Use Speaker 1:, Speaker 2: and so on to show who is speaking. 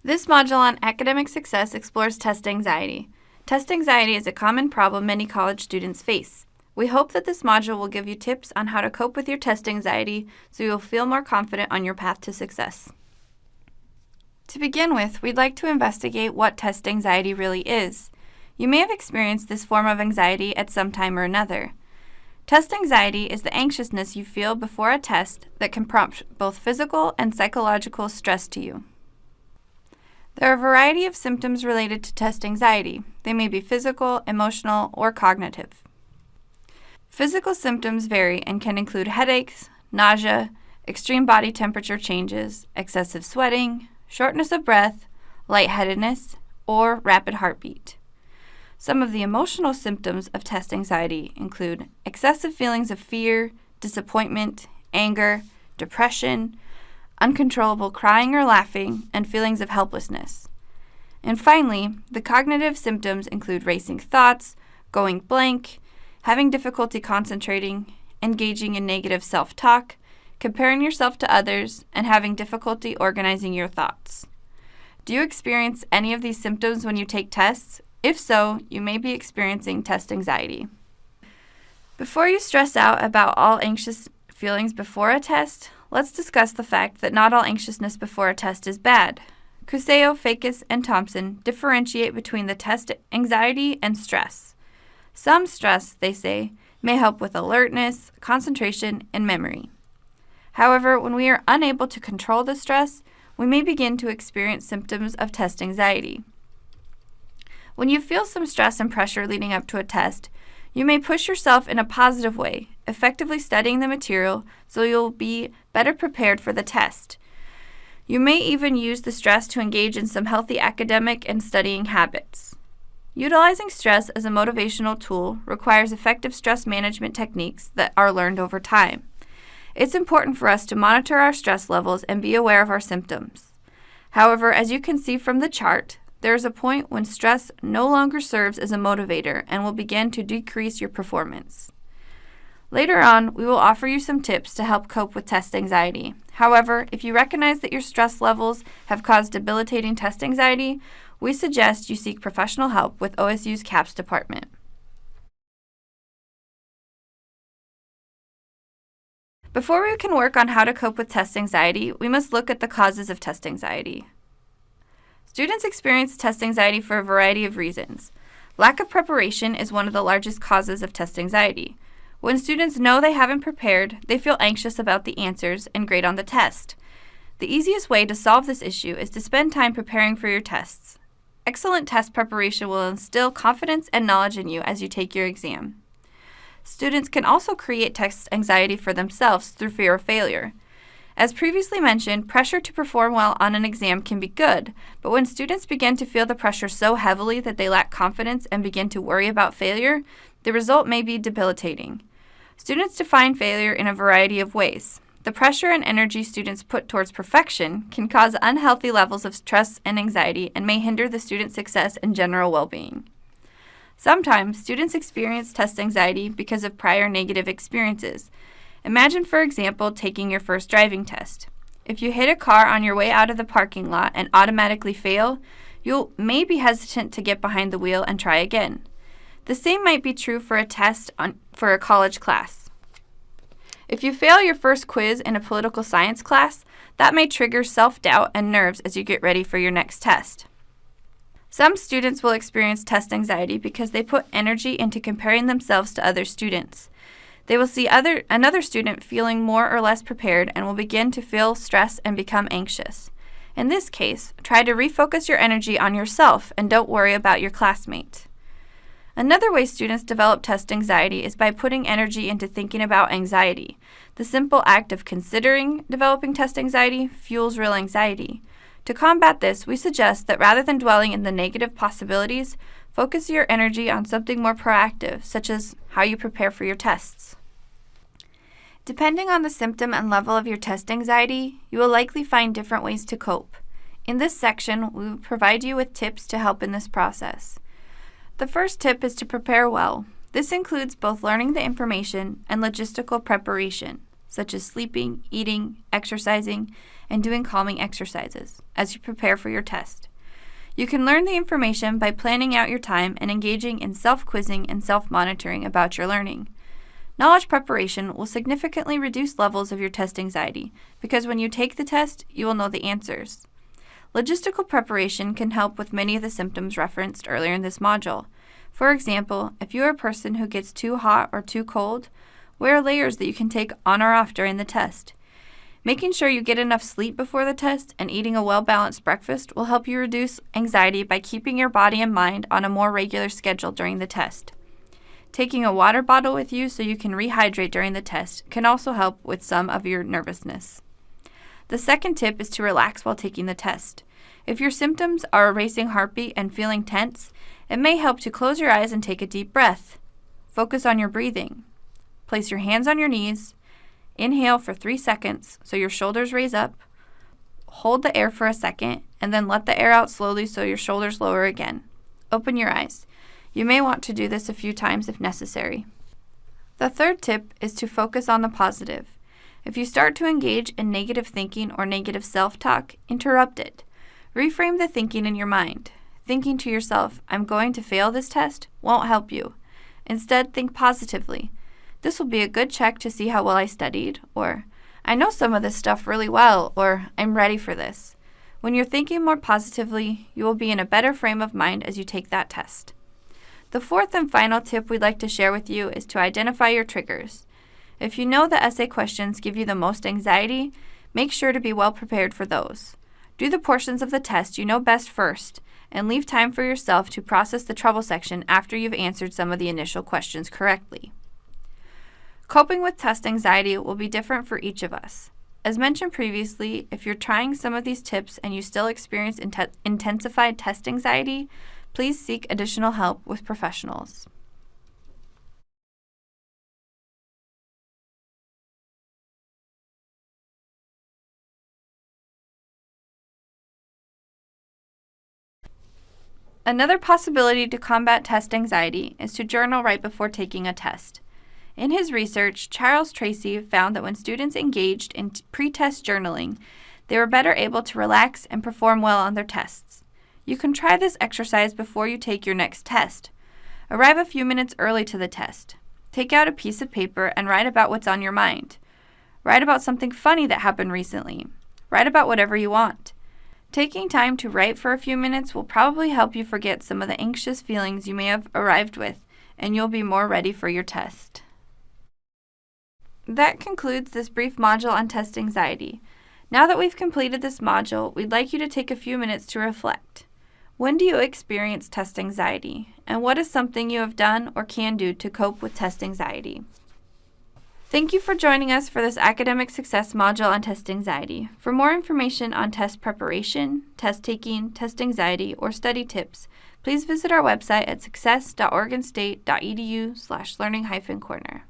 Speaker 1: This module on academic success explores test anxiety. Test anxiety is a common problem many college students face. We hope that this module will give you tips on how to cope with your test anxiety so you'll feel more confident on your path to success. To begin with, we'd like to investigate what test anxiety really is. You may have experienced this form of anxiety at some time or another. Test anxiety is the anxiousness you feel before a test that can prompt both physical and psychological stress to you. There are a variety of symptoms related to test anxiety. They may be physical, emotional, or cognitive. Physical symptoms vary and can include headaches, nausea, extreme body temperature changes, excessive sweating, shortness of breath, lightheadedness, or rapid heartbeat. Some of the emotional symptoms of test anxiety include excessive feelings of fear, disappointment, anger, depression, uncontrollable crying or laughing, and feelings of helplessness. And finally, the cognitive symptoms include racing thoughts, going blank, having difficulty concentrating, engaging in negative self-talk, comparing yourself to others, and having difficulty organizing your thoughts. Do you experience any of these symptoms when you take tests? If so, you may be experiencing test anxiety. Before you stress out about all anxious feelings before a test, let's discuss the fact that not all anxiousness before a test is bad. Cuseo, Fakis, and Thompson differentiate between the test anxiety and stress. Some stress, they say, may help with alertness, concentration, and memory. However, when we are unable to control the stress, we may begin to experience symptoms of test anxiety. When you feel some stress and pressure leading up to a test, you may push yourself in a positive way, effectively studying the material so you'll be better prepared for the test. You may even use the stress to engage in some healthy academic and studying habits. Utilizing stress as a motivational tool requires effective stress management techniques that are learned over time. It's important for us to monitor our stress levels and be aware of our symptoms. However, as you can see from the chart, there is a point when stress no longer serves as a motivator and will begin to decrease your performance. Later on, we will offer you some tips to help cope with test anxiety. However, if you recognize that your stress levels have caused debilitating test anxiety, we suggest you seek professional help with OSU's CAPS department. Before we can work on how to cope with test anxiety, we must look at the causes of test anxiety. Students experience test anxiety for a variety of reasons. Lack of preparation is one of the largest causes of test anxiety. When students know they haven't prepared, they feel anxious about the answers and grade on the test. The easiest way to solve this issue is to spend time preparing for your tests. Excellent test preparation will instill confidence and knowledge in you as you take your exam. Students can also create test anxiety for themselves through fear of failure. As previously mentioned, pressure to perform well on an exam can be good, but when students begin to feel the pressure so heavily that they lack confidence and begin to worry about failure, the result may be debilitating. Students define failure in a variety of ways. The pressure and energy students put towards perfection can cause unhealthy levels of stress and anxiety and may hinder the student's success and general well-being. Sometimes, students experience test anxiety because of prior negative experiences. Imagine, for example, taking your first driving test. If you hit a car on your way out of the parking lot and automatically fail, you may be hesitant to get behind the wheel and try again. The same might be true for a test for a college class. If you fail your first quiz in a political science class, that may trigger self-doubt and nerves as you get ready for your next test. Some students will experience test anxiety because they put energy into comparing themselves to other students. They will see another student feeling more or less prepared and will begin to feel stress and become anxious. In this case, try to refocus your energy on yourself and don't worry about your classmate. Another way students develop test anxiety is by putting energy into thinking about anxiety. The simple act of considering developing test anxiety fuels real anxiety. To combat this, we suggest that rather than dwelling in the negative possibilities, focus your energy on something more proactive, such as how you prepare for your tests. Depending on the symptom and level of your test anxiety, you will likely find different ways to cope. In this section, we will provide you with tips to help in this process. The first tip is to prepare well. This includes both learning the information and logistical preparation. such as sleeping, eating, exercising, and doing calming exercises, as you prepare for your test. You can learn the information by planning out your time and engaging in self-quizzing and self-monitoring about your learning. Knowledge preparation will significantly reduce levels of your test anxiety because when you take the test, you will know the answers. Logistical preparation can help with many of the symptoms referenced earlier in this module. For example, if you are a person who gets too hot or too cold, wear layers that you can take on or off during the test. Making sure you get enough sleep before the test and eating a well-balanced breakfast will help you reduce anxiety by keeping your body and mind on a more regular schedule during the test. Taking a water bottle with you so you can rehydrate during the test can also help with some of your nervousness. The second tip is to relax while taking the test. If your symptoms are a racing heartbeat and feeling tense, it may help to close your eyes and take a deep breath. Focus on your breathing. Place your hands on your knees. Inhale for 3 seconds so your shoulders raise up. Hold the air for a second and then let the air out slowly so your shoulders lower again. Open your eyes. You may want to do this a few times if necessary. The third tip is to focus on the positive. If you start to engage in negative thinking or negative self-talk, interrupt it. Reframe the thinking in your mind. Thinking to yourself, "I'm going to fail this test," won't help you. Instead, think positively. "This will be a good check to see how well I studied," or "I know some of this stuff really well," or "I'm ready for this." When you're thinking more positively, you will be in a better frame of mind as you take that test. The fourth and final tip we'd like to share with you is to identify your triggers. If you know the essay questions give you the most anxiety, make sure to be well prepared for those. Do the portions of the test you know best first, and leave time for yourself to process the trouble section after you've answered some of the initial questions correctly. Coping with test anxiety will be different for each of us. As mentioned previously, if you're trying some of these tips and you still experience intensified test anxiety, please seek additional help with professionals. Another possibility to combat test anxiety is to journal right before taking a test. In his research, Charles Tracy found that when students engaged in pre-test journaling, they were better able to relax and perform well on their tests. You can try this exercise before you take your next test. Arrive a few minutes early to the test. Take out a piece of paper and write about what's on your mind. Write about something funny that happened recently. Write about whatever you want. Taking time to write for a few minutes will probably help you forget some of the anxious feelings you may have arrived with, and you'll be more ready for your test. That concludes this brief module on test anxiety. Now that we've completed this module, we'd like you to take a few minutes to reflect. When do you experience test anxiety, and what is something you have done or can do to cope with test anxiety? Thank you for joining us for this academic success module on test anxiety. For more information on test preparation, test taking, test anxiety, or study tips, please visit our website at success.oregonstate.edu/learning-corner.